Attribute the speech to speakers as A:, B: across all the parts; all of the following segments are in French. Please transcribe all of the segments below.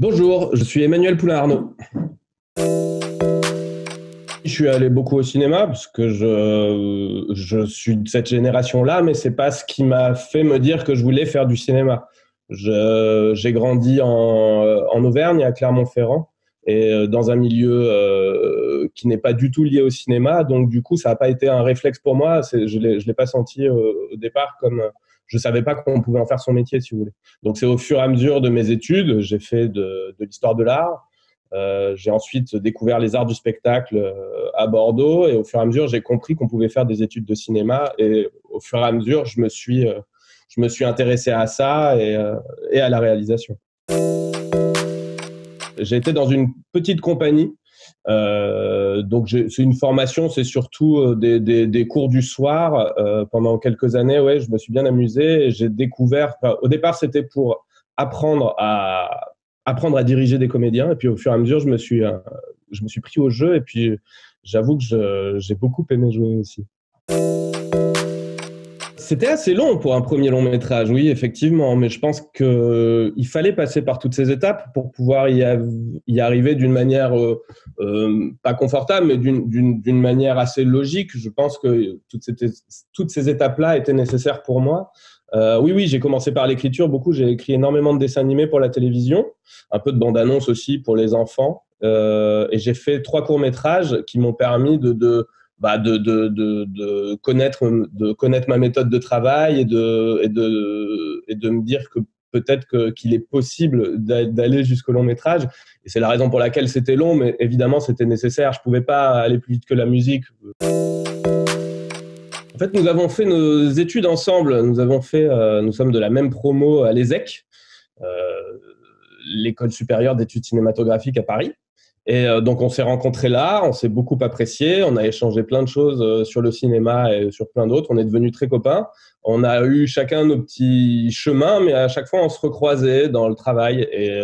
A: Bonjour, je suis Emmanuel Poulain-Arnaud. Je suis allé beaucoup au cinéma parce que je suis de cette génération-là, mais c'est pas ce qui m'a fait me dire que je voulais faire du cinéma. J'ai grandi en Auvergne, à Clermont-Ferrand, et dans un milieu qui n'est pas du tout lié au cinéma. Donc, du coup, ça n'a pas été un réflexe pour moi. Je l'ai pas senti au départ comme... Je savais pas qu'on pouvait en faire son métier, si vous voulez. Donc, c'est au fur et à mesure de mes études, j'ai fait de l'histoire de l'art. J'ai ensuite découvert les arts du spectacle à Bordeaux, et au fur et à mesure, j'ai compris qu'on pouvait faire des études de cinéma. Et au fur et à mesure, je me suis intéressé à ça et à la réalisation. J'ai été dans une petite compagnie. Donc c'est une formation, c'est surtout des cours du soir. Pendant quelques années, ouais, je me suis bien amusé. Et j'ai découvert. Enfin, au départ, c'était pour apprendre à diriger des comédiens. Et puis au fur et à mesure, je me suis pris au jeu. Et puis j'avoue que j'ai beaucoup aimé jouer aussi. C'était assez long pour un premier long métrage, oui, effectivement, mais je pense qu'il fallait passer par toutes ces étapes pour pouvoir y arriver d'une manière pas confortable, mais d'une manière assez logique. Je pense que toutes ces étapes-là étaient nécessaires pour moi. Oui, j'ai commencé par l'écriture beaucoup. J'ai écrit énormément de dessins animés pour la télévision, un peu de bande-annonce aussi pour les enfants, et j'ai fait 3 courts-métrages qui m'ont permis de connaître ma méthode de travail et de me dire que peut-être qu'il est possible d'aller jusqu'au long métrage. Et c'est la raison pour laquelle c'était long, mais évidemment, c'était nécessaire. Je pouvais pas aller plus vite que la musique. En fait, nous avons fait nos études ensemble. Nous sommes de la même promo à l'ESSEC, l'École supérieure d'études cinématographiques à Paris. Et donc, on s'est rencontrés là, on s'est beaucoup appréciés, on a échangé plein de choses sur le cinéma et sur plein d'autres. On est devenus très copains. On a eu chacun nos petits chemins, mais à chaque fois, on se recroisait dans le travail et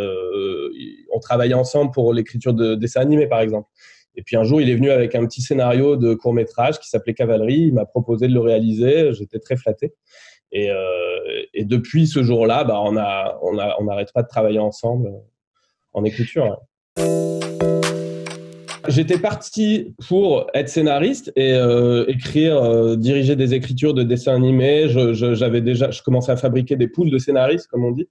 A: on travaillait ensemble pour l'écriture de dessins animés, par exemple. Et puis un jour, il est venu avec un petit scénario de court-métrage qui s'appelait Cavalerie. Il m'a proposé de le réaliser. J'étais très flatté. Et depuis ce jour-là, on n'arrête pas de travailler ensemble en écriture. Ouais. J'étais parti pour être scénariste et diriger des écritures de dessins animés. Je commençais à fabriquer des poules de scénaristes, comme on dit.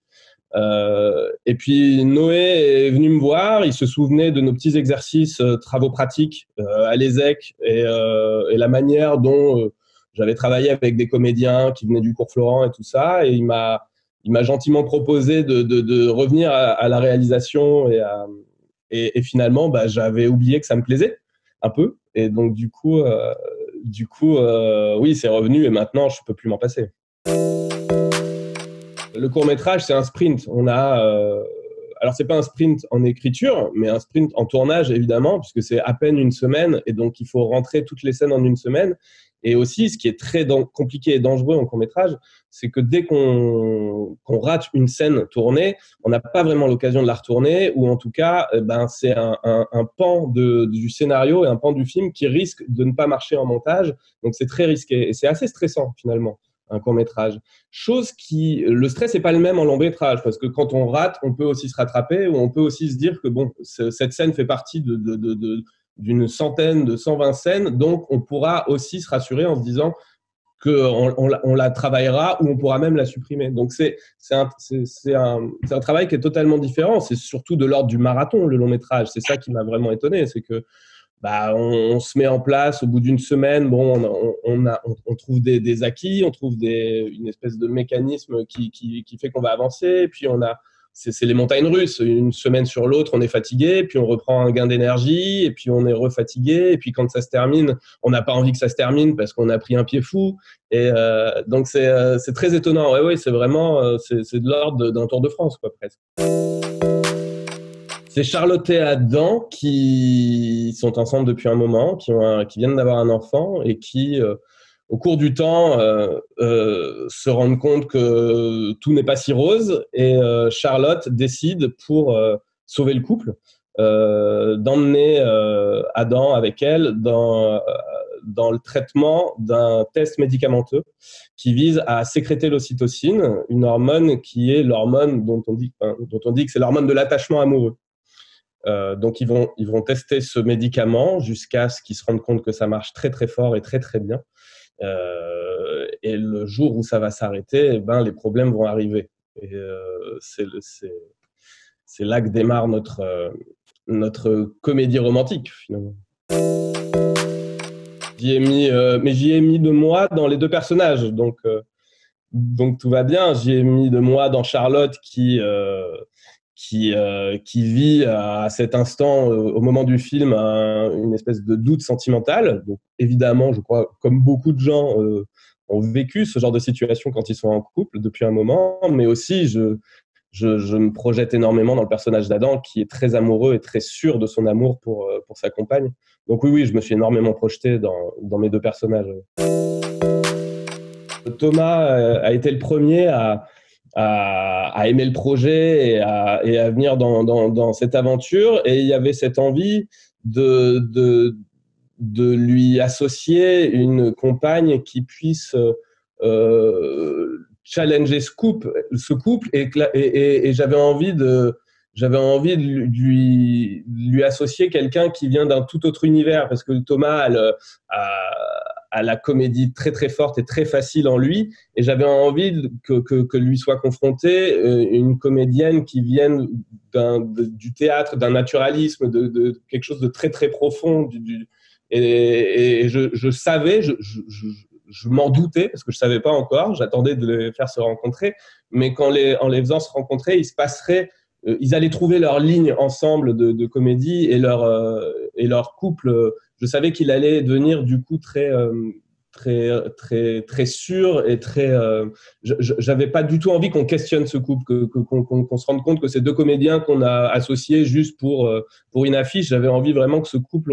A: Et puis Noé est venu me voir. Il se souvenait de nos petits exercices, travaux pratiques à l'ESSEC et la manière dont j'avais travaillé avec des comédiens qui venaient du cours Florent et tout ça. Et il m'a gentiment proposé de revenir à la réalisation et finalement, j'avais oublié que ça me plaisait un peu. Et donc, du coup, oui, c'est revenu et maintenant, je ne peux plus m'en passer. Le court-métrage, c'est un sprint. Alors, c'est pas un sprint en écriture, mais un sprint en tournage, évidemment, puisque c'est à peine une semaine. Et donc, il faut rentrer toutes les scènes en une semaine. Et aussi, ce qui est très compliqué et dangereux en court-métrage, c'est que dès qu'on rate une scène tournée, on n'a pas vraiment l'occasion de la retourner, ou en tout cas, c'est un pan du scénario et un pan du film qui risque de ne pas marcher en montage. Donc, c'est très risqué. Et c'est assez stressant, finalement, un court-métrage. Le stress n'est pas le même en long-métrage, parce que quand on rate, on peut aussi se rattraper, ou on peut aussi se dire que bon, cette scène fait partie d'une centaine, de 120 scènes, donc on pourra aussi se rassurer en se disant qu'on la travaillera ou on pourra même la supprimer. Donc c'est un travail qui est totalement différent. C'est surtout de l'ordre du marathon, le long métrage. C'est ça qui m'a vraiment étonné, c'est que on se met en place au bout d'une semaine. Bon, on trouve des acquis, on trouve une espèce de mécanisme qui fait qu'on va avancer. Et puis c'est les montagnes russes. Une semaine sur l'autre, on est fatigué, puis on reprend un gain d'énergie, et puis on est refatigué. Et puis quand ça se termine, on n'a pas envie que ça se termine parce qu'on a pris un pied fou. Et donc c'est très étonnant. Ouais, c'est vraiment c'est de l'ordre d'un Tour de France, quoi, presque. C'est Charlotte et Adam qui sont ensemble depuis un moment, qui viennent d'avoir un enfant et qui, au cours du temps, se rendent compte que tout n'est pas si rose. Et Charlotte décide, pour sauver le couple, d'emmener Adam avec elle dans le traitement d'un test médicamenteux qui vise à sécréter l'ocytocine, une hormone qui est l'hormone dont on dit que c'est l'hormone de l'attachement amoureux. Donc, ils vont tester ce médicament jusqu'à ce qu'ils se rendent compte que ça marche très, très fort et très, très bien. Et le jour où ça va s'arrêter, eh ben, les problèmes vont arriver. Et c'est là que démarre notre comédie romantique, finalement. J'y ai mis de moi dans les deux personnages, donc tout va bien. J'y ai mis de moi dans Charlotte qui vit à cet instant, au moment du film, une espèce de doute sentimental. Donc, évidemment, je crois, comme beaucoup de gens ont vécu ce genre de situation quand ils sont en couple depuis un moment, mais aussi je me projette énormément dans le personnage d'Adam qui est très amoureux et très sûr de son amour pour sa compagne. Donc oui, je me suis énormément projeté dans mes deux personnages. Thomas a été le premier à aimer le projet et à venir dans cette aventure. Et il y avait cette envie de lui associer une compagne qui puisse challenger ce couple et j'avais envie de lui associer quelqu'un qui vient d'un tout autre univers, parce que Thomas a la comédie très très forte et très facile en lui, et j'avais envie que lui soit confrontée une comédienne qui vienne du théâtre, d'un naturalisme, de quelque chose de très très profond, et je savais, je m'en doutais, parce que je savais pas encore, j'attendais de les faire se rencontrer, mais en les faisant se rencontrer, ils allaient trouver leur ligne ensemble de comédie, et leur couple, je savais qu'il allait devenir du coup très très très sûr et très. J'avais pas du tout envie qu'on questionne ce couple, qu'on se rende compte que c'est deux comédiens qu'on a associés juste pour une affiche. J'avais envie vraiment que ce couple,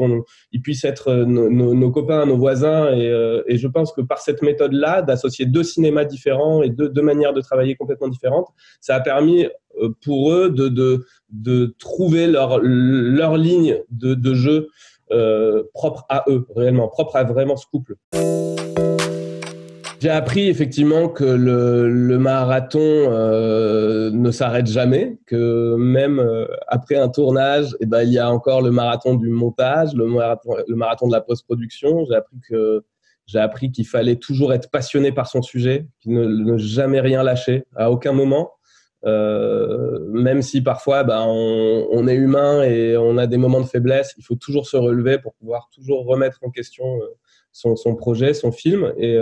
A: il puisse être nos copains, nos voisins, et je pense que par cette méthode-là, d'associer deux cinémas différents et deux manières de travailler complètement différentes, ça a permis pour eux de trouver leur ligne de jeu propre à eux, réellement, propre à vraiment ce couple. J'ai appris effectivement que le marathon ne s'arrête jamais, que même après un tournage, eh ben, il y a encore le marathon du montage, le marathon de la post-production. J'ai appris qu'il fallait toujours être passionné par son sujet, ne jamais rien lâcher, à aucun moment. Même si parfois on est humain et on a des moments de faiblesse, il faut toujours se relever pour pouvoir toujours remettre en question son projet, son film. Et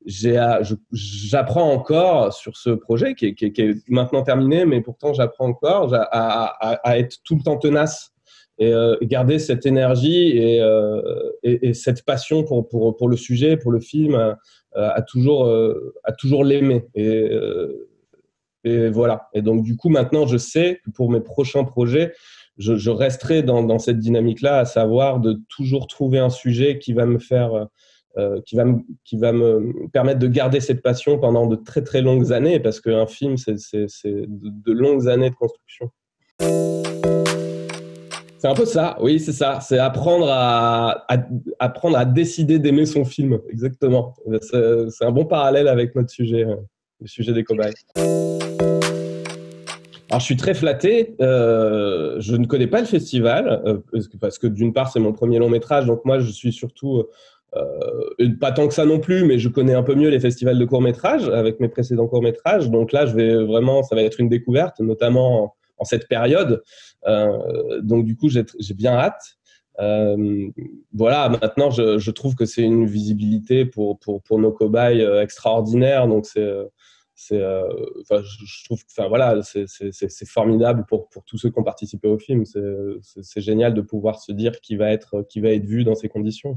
A: j'apprends encore sur ce projet qui est maintenant terminé, mais pourtant j'apprends encore à être tout le temps tenace et garder cette énergie et cette passion pour le sujet, pour le film, à toujours l'aimer. Et voilà. Et donc, du coup, maintenant, je sais que pour mes prochains projets, je resterai dans cette dynamique-là, à savoir de toujours trouver un sujet qui va me faire, qui va me permettre de garder cette passion pendant de très, très longues années, parce qu'un film, c'est de longues années de construction. C'est un peu ça, oui, c'est ça. C'est apprendre à décider d'aimer son film, exactement. C'est un bon parallèle avec notre sujet, le sujet des cobayes. Alors, je suis très flatté. Je ne connais pas le festival parce que d'une part, c'est mon premier long métrage. Donc, moi, je suis surtout, pas tant que ça non plus, mais je connais un peu mieux les festivals de court-métrage avec mes précédents courts-métrages. Donc là, ça va être une découverte, notamment en cette période. Donc, du coup, j'ai bien hâte. Voilà, maintenant, je trouve que c'est une visibilité pour nos cobayes extraordinaire. Donc, je trouve que voilà, c'est formidable pour tous ceux qui ont participé au film. C'est génial de pouvoir se dire qu'il va être vu dans ces conditions.